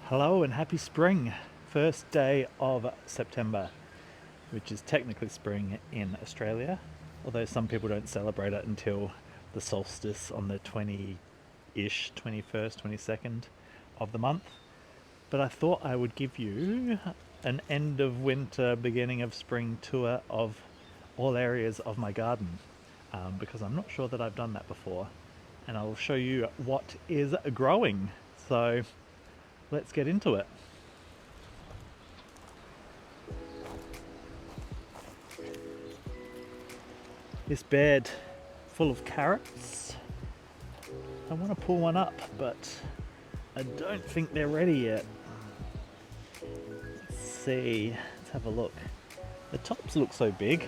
Hello and happy spring. First day of September, which is technically spring in Australia, although some people don't celebrate it until the solstice on the 20-ish, 21st, 22nd of the month. But I thought I would give you an end of winter, beginning of spring tour of all areas of my garden, because I'm not sure that I've done that before. And I'll show you what is growing. So let's get into it. This bed full of carrots. I want to pull one up, but I don't think they're ready yet. Let's see. Let's have a look. The tops look so big,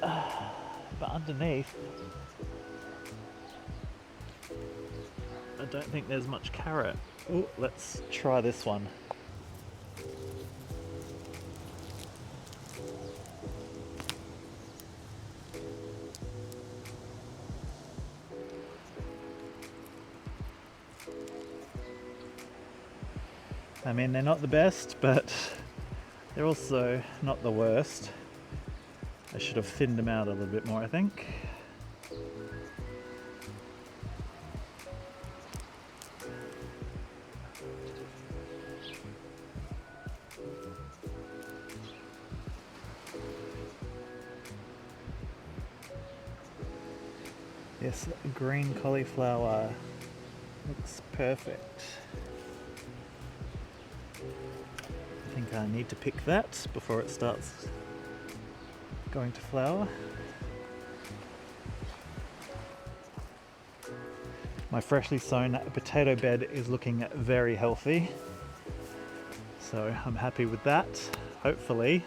but underneath, I don't think there's much carrot. Oh, let's try this one. I mean, they're not the best, but they're also not the worst. I should have thinned them out a little bit more, I think. This green cauliflower looks perfect. I think I need to pick that before it starts going to flower. My freshly sown potato bed is looking very healthy, so I'm happy with that. Hopefully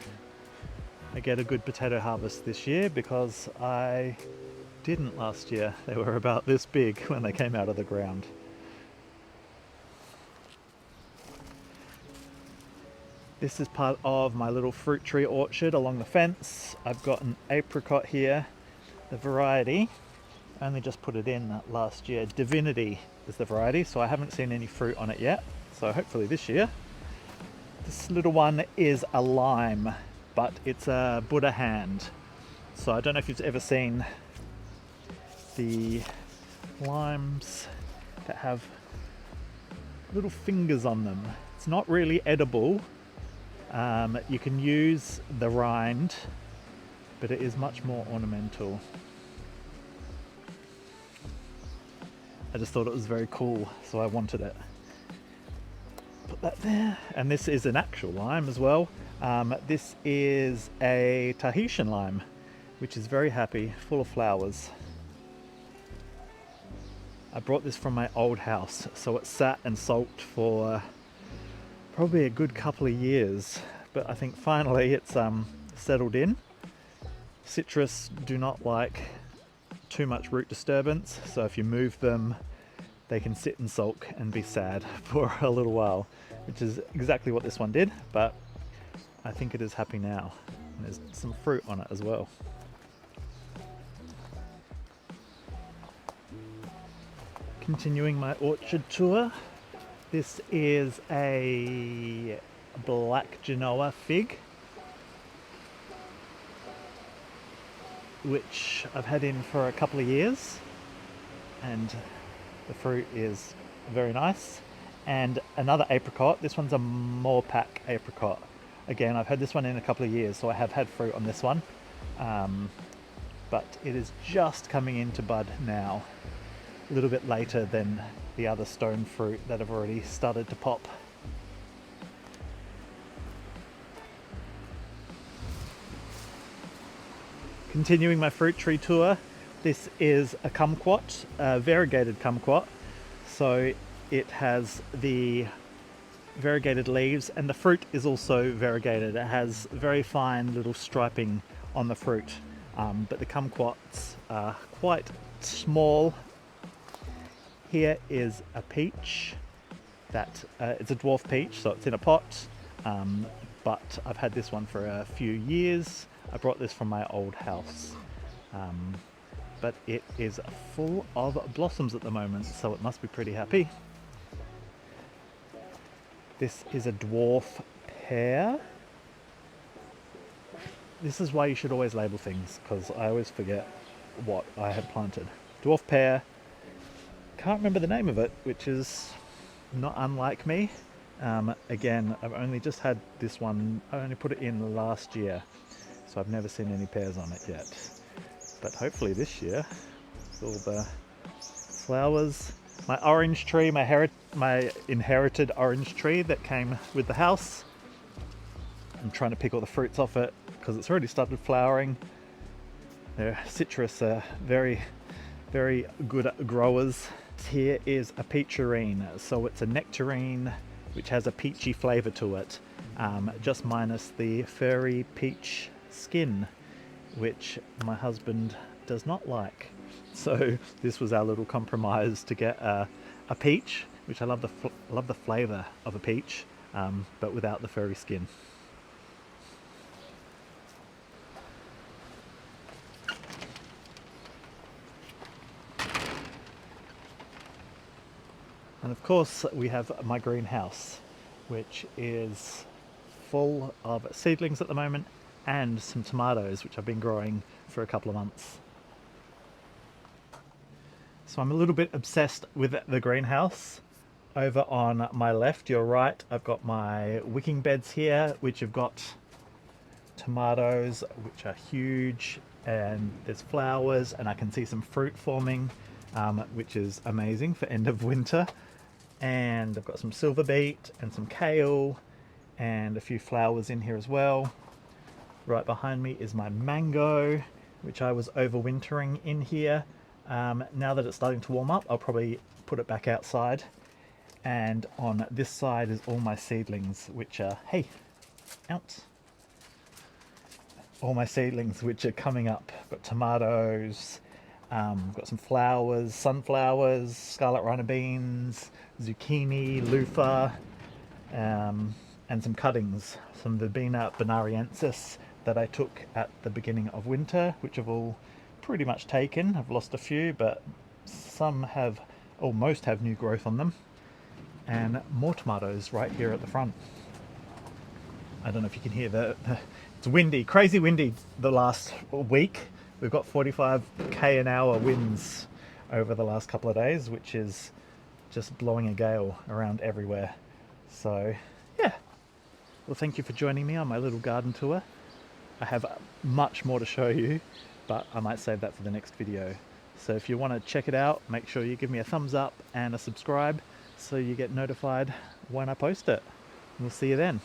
I get a good potato harvest this year, because I didn't last year. They were about this big when they came out of the ground. This is part of my little fruit tree orchard along the fence. I've got an apricot here, the variety. I only just put it in last year. Divinity is the variety, so I haven't seen any fruit on it yet. So hopefully this year. This little one is a lime, but it's a Buddha hand. So I don't know if you've ever seen the limes that have little fingers on them. It's not really edible. You can use the rind, but it is much more ornamental. I just thought it was very cool, so I wanted it. Put that there. And this is an actual lime as well. This is a Tahitian lime, which is very happy, full of flowers. I brought this from my old house, so it sat and sulked for probably a good couple of years, but I think finally it's settled in. Citrus do not like too much root disturbance, so if you move them, they can sit and sulk and be sad for a little while, which is exactly what this one did, but I think it is happy now. And there's some fruit on it as well. Continuing my orchard tour. This is a black Genoa fig, which I've had in for a couple of years, and the fruit is very nice. And another apricot. This one's a Morpack apricot. Again, I've had this one in a couple of years, so I have had fruit on this one, but it is just coming into bud now, a little bit later than the other stone fruit that have already started to pop. Continuing my fruit tree tour, this is a kumquat, a variegated kumquat. So it has the variegated leaves, and the fruit is also variegated. It has very fine little striping on the fruit, but the kumquats are quite small. Here is a peach that it's a dwarf peach, so it's in a pot, but I've had this one for a few years. I brought this from my old house, but it is full of blossoms at the moment, so it must be pretty happy. This is a dwarf pear. This is why you should always label things, because I always forget what I have planted. Dwarf pear. Can't remember the name of it, which is not unlike me. Again, I've only just had this one. I only put it in last year, so I've never seen any pears on it yet. But hopefully this year, with all the flowers. My orange tree, my inherited orange tree that came with the house. I'm trying to pick all the fruits off it because it's already started flowering. They're citrus, very, very good growers. Here is a peacherine, so it's a nectarine which has a peachy flavour to it, just minus the furry peach skin, which my husband does not like. So this was our little compromise to get a peach, which I love the flavour of a peach, but without the furry skin. And of course we have my greenhouse, which is full of seedlings at the moment and some tomatoes, which I've been growing for a couple of months. So I'm a little bit obsessed with the greenhouse. Over on my left, your right, I've got my wicking beds here, which have got tomatoes, which are huge, and there's flowers, and I can see some fruit forming, which is amazing for end of winter. And I've got some silver beet and some kale and a few flowers in here as well. Right behind me is my mango, which I was overwintering in here. Now that it's starting to warm up, I'll probably put it back outside. And on this side is all my seedlings, which are, hey, out. All my seedlings which are coming up. Got tomatoes, got some flowers, sunflowers, scarlet runner beans, zucchini, loofah, and some cuttings, some Verbena bonariensis that I took at the beginning of winter, which have all pretty much taken. I've lost a few, but some have, or most have new growth on them. And more tomatoes right here at the front. I don't know if you can hear it's windy, crazy windy the last week. We've got 45k an hour winds over the last couple of days, which is just blowing a gale around everywhere. So yeah, well, thank you for joining me on my little garden tour. I have much more to show you, but I might save that for the next video. So if you want to check it out, make sure you give me a thumbs up and a subscribe so you get notified when I post it. We'll see you then.